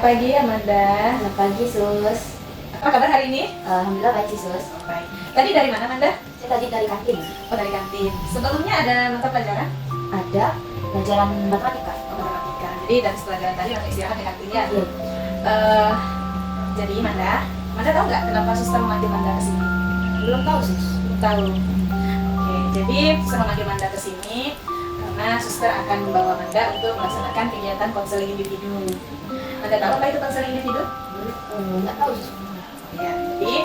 Selamat pagi Amanda. Selamat pagi, Sus. Apa kabar hari ini? Alhamdulillah baik sih, Sus. Baik. Tadi dari mana Amanda? Saya tadi dari kantin. Oh dari kantin. Sebelumnya ada mata pelajaran? Ada pelajaran matematika. Oh matematika. Jadi dari pelajaran tadi langsung istirahat di kantin ya? Iya. Jadi Manda tahu nggak kenapa suster memanggil Manda ke sini? Belum tahu, Sus. Tahu. Oke, jadi suster memanggil Manda ke sini karena suster akan membawa Manda untuk melaksanakan kegiatan konseling individu. Manda tahu apa itu konseling individu? Nggak tahu, Sus. Ya, jadi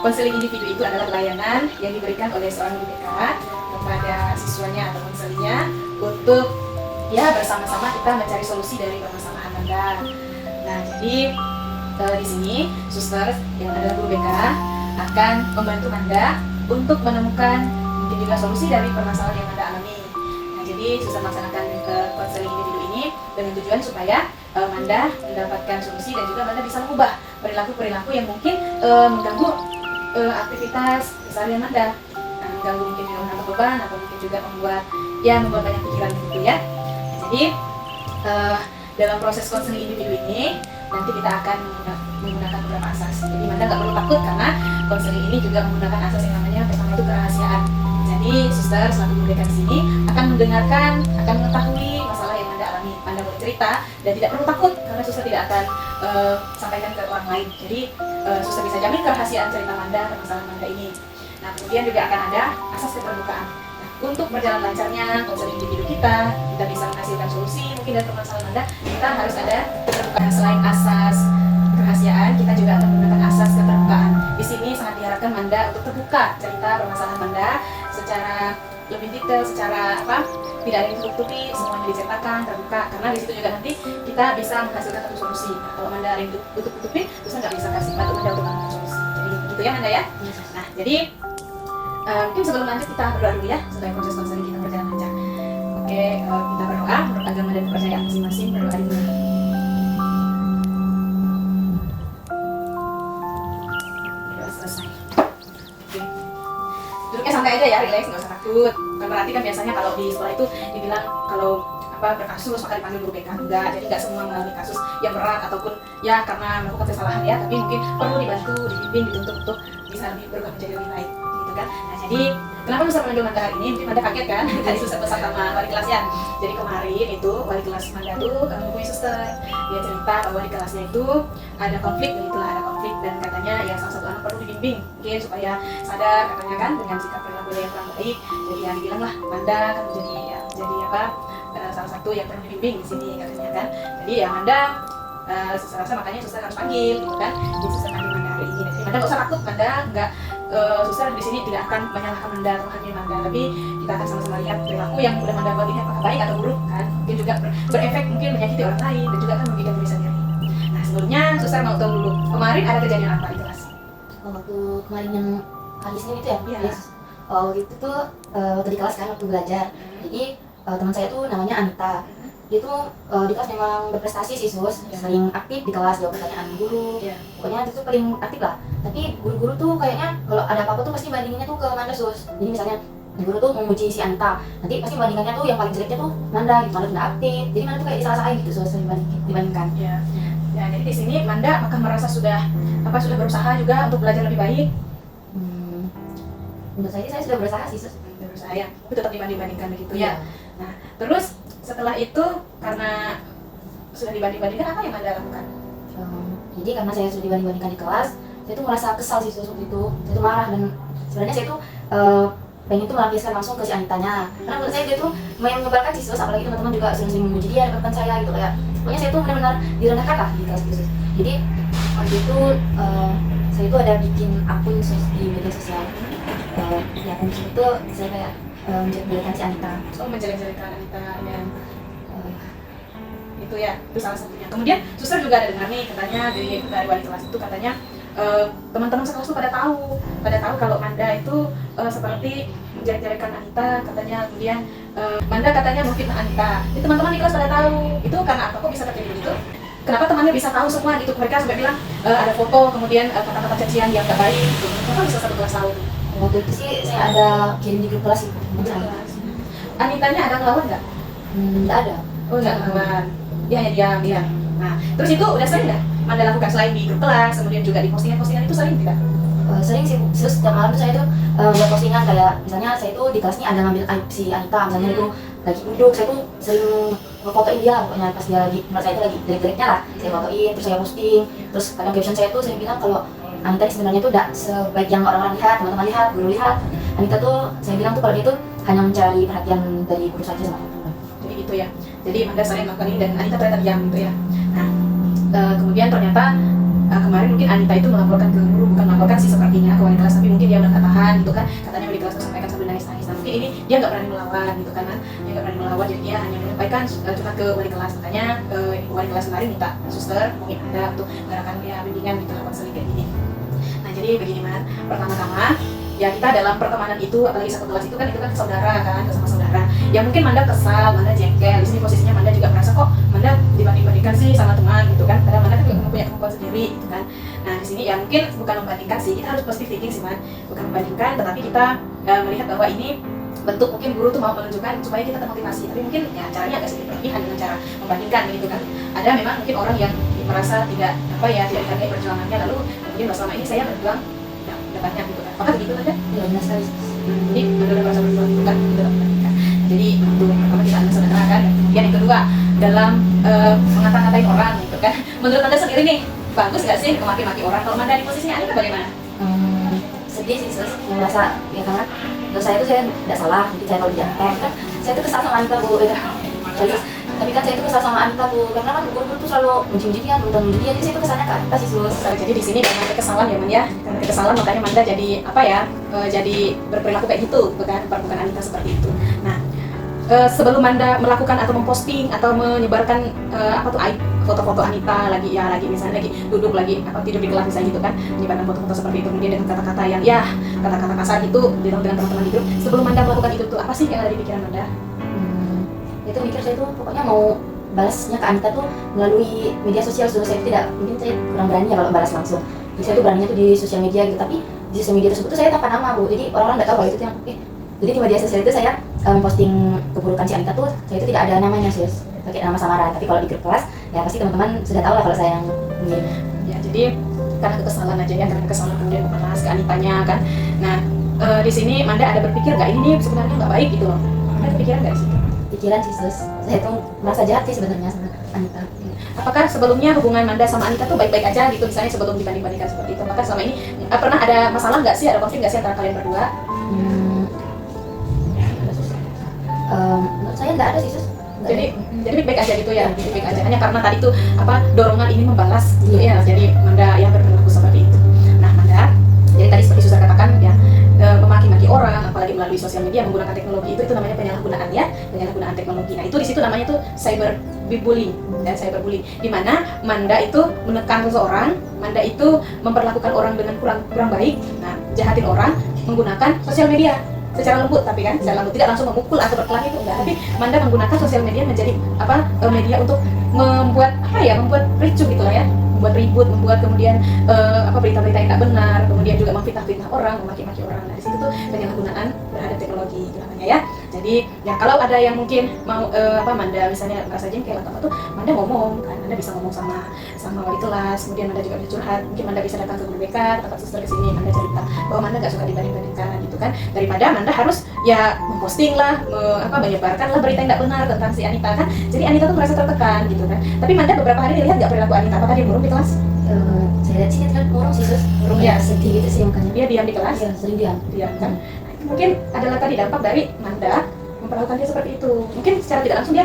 konseling individu itu adalah pelayanan yang diberikan oleh seorang guru BK kepada siswanya atau konselinya untuk ya bersama-sama kita mencari solusi dari permasalahan Anda. Nah, jadi di sini suster yang adalah guru BK akan membantu Anda untuk menemukan mungkin juga solusi dari permasalahan yang Anda alami. Nah, jadi suster melaksanakan konseling individu ini dengan tujuan supaya Manda mendapatkan solusi dan juga Manda bisa mengubah perilaku-perilaku yang mungkin mengganggu aktivitas keseharian Manda, mengganggu mungkin juga menambah beban atau mungkin juga membuat banyak pikiran gitu ya. Jadi dalam proses konseling individu ini nanti kita akan menggunakan beberapa asas. Jadi Manda nggak perlu takut karena konseling ini juga menggunakan asas yang namanya pertama itu kerahasiaan. Jadi suster selaku guru BK di sini akan mendengarkan, akan mengetahui masalah yang Manda alami. Manda boleh cerita dan tidak perlu takut karena suster tidak akan sampaikan ke orang lain. Jadi suster bisa jamin kerahasiaan cerita Manda, permasalahan Manda ini. Nah kemudian juga akan ada asas keterbukaan. Nah, untuk berjalan lancarnya konseling individu kita bisa menghasilkan solusi mungkin dari permasalahan Manda, kita harus ada keterbukaan. Selain asas kerahasiaan, kita juga akan menggunakan asas keterbukaan. Di sini sangat diharapkan Manda untuk terbuka cerita permasalahan Manda secara lebih detail, secara tidak ada yang ditutupi, semuanya diceritakan, terbuka, karena di situ juga nanti kita bisa menghasilkan satu solusi. Nah, kalau Manda ada yang tutup-tutupi, terus nggak bisa kasih bantu Manda untuk menemukan solusi. Jadi gitu ya Manda ya. Nah, jadi mungkin sebelum lanjut kita berdoa dulu ya supaya proses konseling kita berjalan lancar. Oke, kita berdoa menurut agama dan kepercayaan masing-masing. Berdoa dulu. Berdoa selesai. Oke. Duduknya santai aja ya, relax, nggak usah takut. Bukan berarti kan biasanya kalau di sekolah itu dibilang kalau berkasus maka dipanggil guru BK, enggak. Jadi nggak semua mengalami kasus yang berat ataupun ya karena melakukan kesalahan ya, tapi mungkin perlu dibantu, dibimbing, dituntut untuk bisa lebih berubah menjadi lebih baik gitu kan. Nah jadi kenapa Suster memanggil Manda hari ini? Mungkin Manda kaget kan tadi Suster pesan sama wali kelasnya. Jadi kemarin itu wali kelas Manda tuh menghubungi Suster, dia cerita bahwa di kelasnya itu ada konflik, dan katanya ya salah satu anak perlu dibimbing mungkin supaya sadar katanya kan dengan sikap perilaku yang kurang baik. Jadi yang dibilang lah Manda kan jadi salah satu yang perlu dibimbing di sini katanya kan. Jadi ya Manda Suster rasa makanya Suster harus panggil gitu kan. Jadi Suster panggil Manda hari ini. Jadi Manda nggak usah takut, Manda nggak Suster di sini tidak akan menyalahkan Manda atau menghakimi Manda, tapi kita akan sama-sama lihat perilaku yang udah Manda buat ini apakah baik atau buruk kan. Mungkin juga berefek mungkin menyakiti orang lain dan juga kan merugikan diri sendiri. Nah sebelumnya Suster mau tahu dulu kemarin ada kejadian apa di kelas? Waktu kemarin yang hari Senin itu ya? Iya. Yes. Waktu itu tuh waktu di kelas kan, waktu belajar. Jadi teman saya tuh namanya Anita. Dia tuh di kelas memang berprestasi sih Sus, sering aktif di kelas, jawab pertanyaan guru. Pokoknya itu tuh paling aktif lah. Tapi guru-guru tuh kayaknya kalau ada apa-apa tuh pasti bandinginnya tuh ke Manda Sus. Jadi misalnya guru tuh memuji si Anita, nanti pasti bandingannya tuh yang paling jeleknya tuh Manda gitu, Manda nggak aktif. Jadi Manda tuh kayak disalah-salahin gitu Sus, dibandingkan. Ya. Ya, jadi di sini Manda apakah merasa sudah berusaha juga untuk belajar lebih baik? Menurut saya sudah berusaha sih Sus. Berusaha ya, tapi tetap dibanding-bandingkan begitu ya. Nah, terus setelah itu karena sudah dibanding-bandingkan apa yang Anda lakukan? Jadi karena saya sudah dibanding-bandingkan di kelas, saya tuh merasa kesal sih Sus waktu itu. Saya tuh marah dan sebenarnya saya tuh pengen tuh melampiaskan langsung ke si Anitanya. Karena menurut saya dia tuh menyebalkan sih Sus, apalagi teman-teman juga sering memuji dia di depan saya gitu kayak. Pokoknya saya tuh benar-benar direndahkan lah di kelas itu Sus. Jadi waktu itu saya tuh ada bikin akun Sus di media sosial. Di akun itu saya kayak menjelek-jelekan si Anita. Oh, menjelek-jelekan Anita dan itu ya, itu salah satunya. Kemudian Suster juga ada dengar nih katanya dari wali kelas itu katanya teman-teman sekelas itu pada tahu kalau Manda itu seperti menjelek-jelekan Anita katanya. Kemudian Manda katanya memfitnah Anita. Jadi teman-teman di kelas pada tahu. Itu karena apa kok bisa terjadi begitu? Kenapa temannya bisa tahu semua gitu? Mereka sampai bilang ada foto, kemudian kata-kata cacian yang gak baik gitu. Kenapa bisa satu kelas tahu? Waktu itu sih saya ada kirim di grup kelas itu. Anitanya ada ngelawan nggak? Nggak ada. Oh nggak ngelawan. Dia hanya diam. Nah, terus itu udah sering nggak Manda lakukan selain di grup kelas, kemudian juga di postingan-postingan itu sering tidak? Sering sih, terus setiap malam tuh saya tuh buat postingan kayak misalnya saya tuh di kelas ini ada ngambil aib si Anita misalnya itu lagi duduk, saya tuh sering ngefotoin dia pokoknya pas dia lagi, menurut saya itu lagi jelek-jeleknya lah, saya fotoin terus saya posting, terus kadang caption saya tuh saya bilang kalau Anita ini sebenarnya tuh tidak sebaik yang orang-orang lihat, teman-teman lihat, guru lihat. Anita tuh saya bilang tuh kalau dia tuh hanya mencari perhatian dari guru saja sama teman-teman. Jadi gitu ya. Jadi Manda sering melakukan ini dan Anita ternyata diam gitu ya. Nah, kemudian ternyata kemarin mungkin Anita itu melaporkan ke guru, bukan melaporkan sih sepertinya ke wali kelas, tapi mungkin dia udah gak tahan gitu kan, katanya wali kelas sampaikan sambil nangis-nangis. Nah, mungkin ini dia nggak berani melawan gitu kan, dia nggak berani melawan, jadi dia hanya menyampaikan cuma ke wali kelas. Makanya wali kelas kemarin minta suster mungkin Anda untuk mengadakan dia bimbingan gitu konseling kayak gini. Nah, jadi begini Man, pertama-tama ya kita dalam pertemanan itu, apalagi satu kelas itu kan saudara kan, sama saudara. Ya mungkin Manda kesal, Manda jengkel. Di sini posisinya Manda juga merasa kok Manda dibanding-bandingkan sih sama teman gitu kan. Padahal Manda kan juga punya kemampuan sendiri gitu kan. Nah, di sini ya mungkin bukan membandingkan sih, kita harus positive thinking sih Man. Bukan membandingkan, tetapi kita melihat bahwa ini bentuk mungkin guru tuh mau menunjukkan supaya kita termotivasi. Tapi mungkin ya caranya agak sedikit berlebihan dengan cara membandingkan gitu kan. Ada memang mungkin orang yang merasa tidak tidak dihargai perjuangannya, lalu kemudian selama ini saya berjuang banyak gitu kan. Apakah begitu aja? Ya benar sekali. Jadi Manda udah merasa berjuang gitu kan, gitu kan. Jadi untuk pertama kita anda saudara kan, kemudian yang kedua dalam mengata-ngatain orang gitu kan. Menurut Anda sendiri nih, bagus nggak sih memaki-maki orang? Kalau Manda di posisinya Anita bagaimana? Sedih sih sus, merasa ya karena menurut saya itu saya tidak salah, jadi saya kalau dianggap kan saya tuh kesal sama Anita bu, tapi kan saya itu kesal sama Anita bu, karena kan guru tuh selalu muji-muji dia, muji dia, jadi saya itu kesalnya ke Anita sih sus. Jadi di sini karena kekesalan ya Man ya, karena kekesalan makanya Manda jadi jadi berperilaku kayak gitu, bukan Anita seperti itu. Nah, sebelum Manda melakukan atau memposting atau menyebarkan aib foto-foto Anita lagi misalnya lagi duduk tidur di kelas misalnya gitu kan, menyebarkan foto-foto seperti itu kemudian dengan kata-kata yang kata-kata kasar itu dengan teman-teman di grup, sebelum Manda melakukan itu tuh apa sih yang ada di pikiran Manda? Itu mikir saya tuh pokoknya mau balasnya ke Anita tuh melalui media sosial, sudah saya tidak, mungkin saya kurang berani ya kalau balas langsung. Jadi saya tuh beraninya tuh di sosial media gitu, tapi di sosial media tersebut tuh saya tanpa nama bu, jadi orang-orang nggak tahu kalau itu yang jadi di media sosial itu saya memposting keburukan si Anita tuh saya itu tidak ada namanya sih, pakai nama samaran. Tapi kalau di grup kelas ya pasti teman-teman sudah tahu lah kalau saya yang mengirim. Ya jadi karena kekesalan aja ya, karena kekesalan kemudian membalas ke Anitanya kan. Nah, di sini Manda ada berpikir nggak ini nih sebenarnya nggak baik gitu loh? Ada kepikiran nggak sih? Pikiran sih sus, saya tuh merasa jahat sih sebenarnya sama Anita. Apakah sebelumnya hubungan Manda sama Anita tuh baik-baik aja gitu, misalnya sebelum dibanding-bandingkan seperti itu? Apakah selama ini pernah ada masalah nggak sih, ada konflik nggak sih antara kalian berdua? Menurut saya nggak ada sih sus. Jadi baik-baik aja gitu ya, baik-baik aja. Hanya karena tadi tuh dorongan ini membalas gitu ya, jadi Manda yang berperilaku seperti itu. Nah Manda, jadi tadi seperti Suster katakan ya, memaki-maki orang, apalagi melalui sosial media menggunakan teknologi itu namanya penyalahgunaan ya, penyalahgunaan teknologi. Nah itu di situ namanya tuh cyberbullying dan cyberbullying, di mana Manda itu menekan seseorang, Manda itu memperlakukan orang dengan kurang baik, nah jahatin orang menggunakan sosial media secara lembut, tapi kan secara lembut, tidak langsung memukul atau berkelahi itu enggak, tapi Manda menggunakan sosial media menjadi media untuk membuat membuat ricuh gitu lah ya, membuat ribut, membuat kemudian berita-berita yang tidak benar, kemudian juga memfitnah-fitnah orang, memaki-maki orang. Nah di situ tuh penyalahgunaan terhadap teknologi itu namanya ya. Jadi ya kalau ada yang mungkin mau Manda misalnya merasa jengkel atau apa tuh, Manda ngomong kan, Manda bisa ngomong sama wali kelas, kemudian Manda juga bisa curhat, mungkin Manda bisa datang ke guru BK, tempat suster ke sini, Manda cerita bahwa Manda nggak suka dibanding-bandingkan gitu kan, daripada Manda harus ya memposting lah, menyebarkan lah berita yang tidak benar tentang si Anita kan. Jadi Anita tuh merasa tertekan gitu kan. Tapi Manda beberapa hari lihat nggak perilaku Anita, apakah dia murung di kelas? Saya lihat sih dia kan murung sih sus, murung ya, sedih gitu sih makanya. Dia diam di kelas? Iya, sering diam Kan. Nah, itu mungkin adalah tadi dampak dari Manda memperlakukan dia seperti itu. Mungkin secara tidak langsung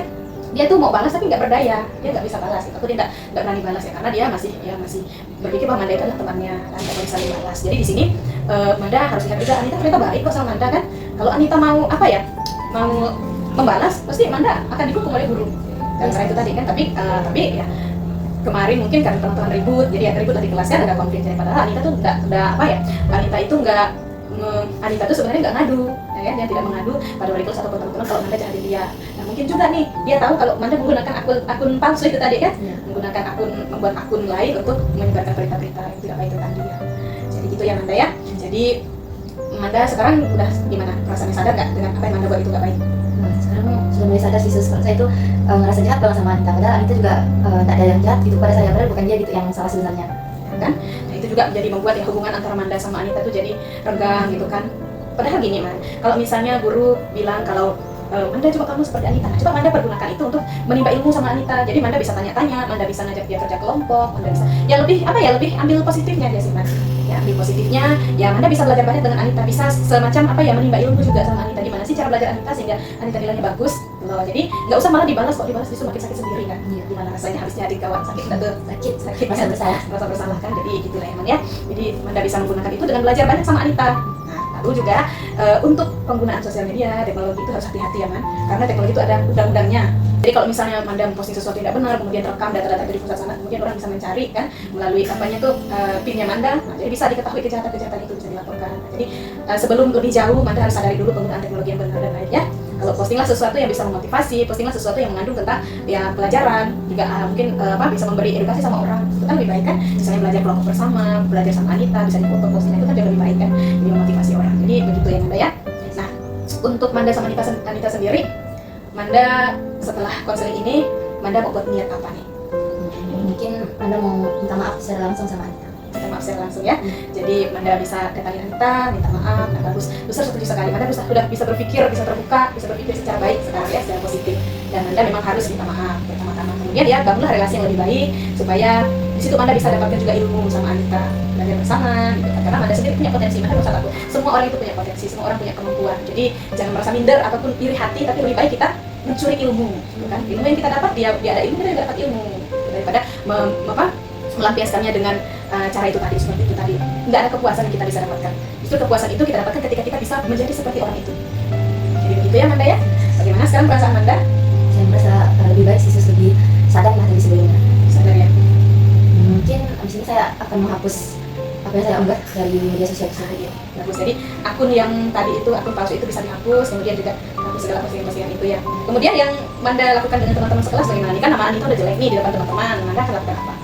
dia tuh mau balas tapi nggak berdaya, dia nggak bisa balas gitu, atau dia nggak berani balas ya, karena dia masih berpikir bahwa Manda itu adalah temannya kan, nggak bisa dibalas. Jadi di sini Manda harus lihat juga Anita ternyata baik kok sama Manda kan. Kalau Anita mau mau membalas, pasti Manda akan didukung oleh guru kan, karena itu tadi kan. Tapi ya kemarin mungkin karena teman-teman ribut, jadi ada ribut di kelas kan, ada konflik. Jadi padahal Anita tuh Anita tuh sebenarnya nggak ngadu, ya kan? Dia tidak mengadu pada wali kelas ataupun teman-teman kalau Manda jahatin dia. Nah mungkin juga nih dia tahu kalau Manda menggunakan akun palsu itu tadi kan, menggunakan membuat akun lain untuk menyebarkan berita-berita yang tidak baik tentang dia. Jadi gitu ya Manda ya. Jadi Manda sekarang udah gimana? Perasaannya sadar nggak dengan apa yang Manda buat itu nggak baik? sekarang sudah mulai sadar sih sus, kalau saya itu ngerasa jahat banget sama Anita, padahal Anita juga tidak ada yang jahat gitu pada saya, padahal bukan dia gitu yang salah sebenarnya kan. Nah itu juga menjadi membuat ya hubungan antara Manda sama Anita tuh jadi renggang gitu kan. Padahal gini Man, kalau misalnya guru bilang kalau Manda coba kamu seperti Anita, coba Manda pergunakan itu untuk menimba ilmu sama Anita. Jadi Manda bisa tanya-tanya, Manda bisa ngajak dia kerja kelompok, Manda bisa ya lebih apa ya, lebih ambil positifnya aja sih Man. Ya ambil positifnya, ya Manda bisa belajar banyak dengan Anita, bisa semacam apa ya, menimba ilmu juga sama Anita. Gimana sih cara belajar Anita sehingga Anita nilainya bagus loh. Jadi nggak usah malah dibalas, kok dibalas justru makin sakit sendiri kan. Gimana rasanya habisnya adik kawan sakit udah tuh sakit merasa bersalah. merasa bersalah kan. Jadi gitulah emang ya. Jadi Manda bisa menggunakan itu dengan belajar banyak sama Anita. Lalu juga untuk penggunaan sosial media, teknologi itu harus hati-hati ya Man, karena teknologi itu ada undang-undangnya. Jadi kalau misalnya Manda memposting sesuatu yang tidak benar, kemudian rekam data-data dari pusat sana, kemudian orang bisa mencari kan melalui apanya tuh PIN-nya Manda, nah, jadi bisa diketahui kejahatan-kejahatan itu bisa dilaporkan. Nah, jadi sebelum lebih jauh Manda harus sadari dulu penggunaan teknologi yang benar dan baik ya. Kalau postinglah sesuatu yang bisa memotivasi, postinglah sesuatu yang mengandung tentang ya pelajaran, juga mungkin bisa memberi edukasi sama orang, itu kan lebih baik kan. Misalnya belajar kelompok bersama, belajar sama Anita, bisa dipoto postingnya itu kan jauh lebih baik kan, jadi memotivasi orang. Jadi begitu ya Manda ya. Nah untuk Manda sama Anita sendiri, Manda setelah konseling ini, Manda mau buat niat apa nih? Mungkin Manda mau minta maaf secara langsung sama Anita. Minta maaf secara langsung ya. Jadi Manda bisa datangi Anita, minta maaf. Nah bagus, besar setuju sekali. Manda sudah bisa berpikir, bisa terbuka, bisa berpikir secara baik sekarang ya, secara positif. Dan Manda memang harus minta maaf pertama-tama. Kemudian ya bangunlah relasi yang lebih baik supaya di situ Manda bisa dapatkan juga ilmu sama Anita, belajar bersama gitu kan. Karena Manda sendiri punya potensi, Manda nggak usah takut. Semua orang itu punya potensi, semua orang punya kemampuan. Jadi jangan merasa minder ataupun iri hati, tapi lebih baik kita mencuri ilmu, gitu kan. Ilmu yang kita dapat dia ada ilmu, kita juga dapat ilmu daripada melampiaskannya dengan cara itu tadi, seperti itu tadi. Nggak ada kepuasan yang kita bisa dapatkan. Justru kepuasan itu kita dapatkan ketika kita bisa menjadi seperti orang itu. Jadi begitu ya Manda ya. Bagaimana sekarang perasaan Manda? Saya merasa lebih baik sih sus, lebih sadar lah dari sebelumnya. Sadar ya. Mungkin abis ini saya akan menghapus apa yang saya unggah dari media sosial saya. Bagus. Jadi akun yang tadi itu, akun palsu itu bisa dihapus, kemudian juga hapus segala postingan-postingan itu ya. Kemudian yang Manda lakukan dengan teman-teman sekelas bagaimana? Ini kan nama Anita udah jelek nih di depan teman-teman. Manda akan lakukan apa?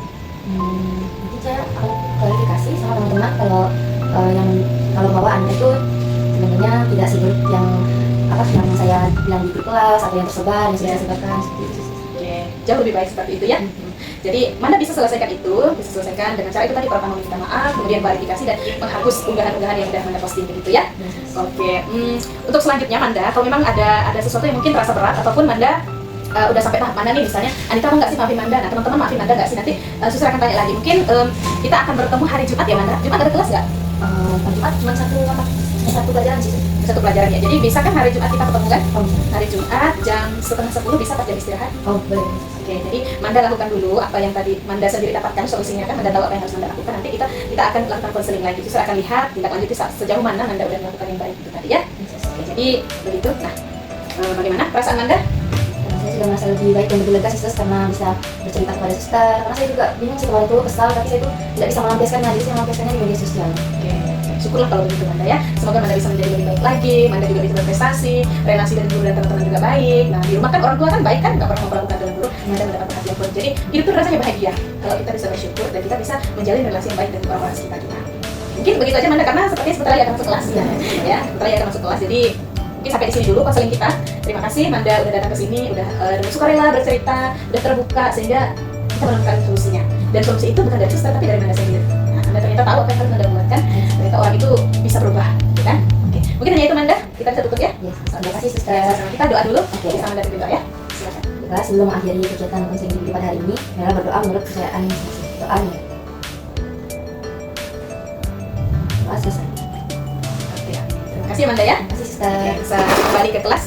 Mungkin saya akan klarifikasi sama teman-teman kalau bahwa Anita itu sebenarnya tidak seburuk yang saya bilang di grup kelas atau yang tersebar yang saya sebarkan seperti itu. Oke, jauh lebih baik seperti itu ya. Jadi Manda bisa selesaikan itu, bisa selesaikan dengan cara itu tadi, pertama meminta maaf, kemudian klarifikasi dan menghapus unggahan-unggahan yang sudah Manda posting begitu ya. Oke, untuk selanjutnya Manda, kalau memang ada sesuatu yang mungkin terasa berat ataupun Manda udah sampai tahap mana nih, misalnya Anita mau nggak sih maafin Manda? Nah teman-teman maafin Manda nggak sih? Nanti Susra akan tanya lagi. Mungkin kita akan bertemu hari Jumat ya Manda. Jumat ada kelas nggak? Jumat cuma satu pelajaran sih. Satu pelajaran ya. Jadi bisa kan hari Jumat kita ketemu kan? Hari Jumat jam 9:30 bisa pas jam istirahat. Boleh. Oke, jadi Manda lakukan dulu apa yang tadi Manda sendiri dapatkan solusinya kan. Manda tahu apa yang harus Manda lakukan. Nanti kita akan lakukan konseling lagi. Susra akan lihat tindak lanjutnya sejauh mana Manda udah melakukan yang baik itu tadi ya. Oke, jadi begitu. Nah, bagaimana perasaan Manda? Saya sudah merasa lebih baik dan lebih lega sih sus, karena bisa bercerita kepada suster. Karena saya juga bingung sih kemarin itu kesal, tapi saya itu tidak bisa melampiaskannya, jadi saya melampiaskannya di media sosial. Oke, syukurlah kalau begitu Manda ya. Semoga Manda bisa menjadi lebih baik lagi, Manda juga bisa berprestasi, relasi dengan guru dan teman-teman juga baik. Nah di rumah kan orang tua kan baik kan, nggak pernah memperlakukan dengan guru, Manda mendapat perhatian pun. Jadi hidup itu rasanya bahagia kalau kita bisa bersyukur dan kita bisa menjalin relasi yang baik dengan orang-orang sekitar kita. Mungkin begitu aja Manda, karena sepertinya sebentar lagi akan masuk kelas ya, sebentar lagi akan masuk kelas. Jadi mungkin sampai di sini dulu konseling kita. Terima kasih Manda udah datang ke sini, udah dengan sukarela bercerita, udah terbuka sehingga kita menemukan solusinya. Dan solusi itu bukan dari suster tapi dari Manda sendiri. Nah, Manda ternyata tahu apa yang harus Manda buat kan. Ternyata orang itu bisa berubah, gitu kan? Oke, mungkin hanya itu Manda. Kita bisa tutup ya. Terima kasih suster. Kita doa dulu. Bisa Manda berdoa ya. Silakan. Baiklah, sebelum mengakhiri kegiatan konseling pada hari ini, Mela berdoa menurut kepercayaan doanya. Doa selesai. Terima kasih Manda ya. Terima kasih suster. Bisa kembali ke kelas.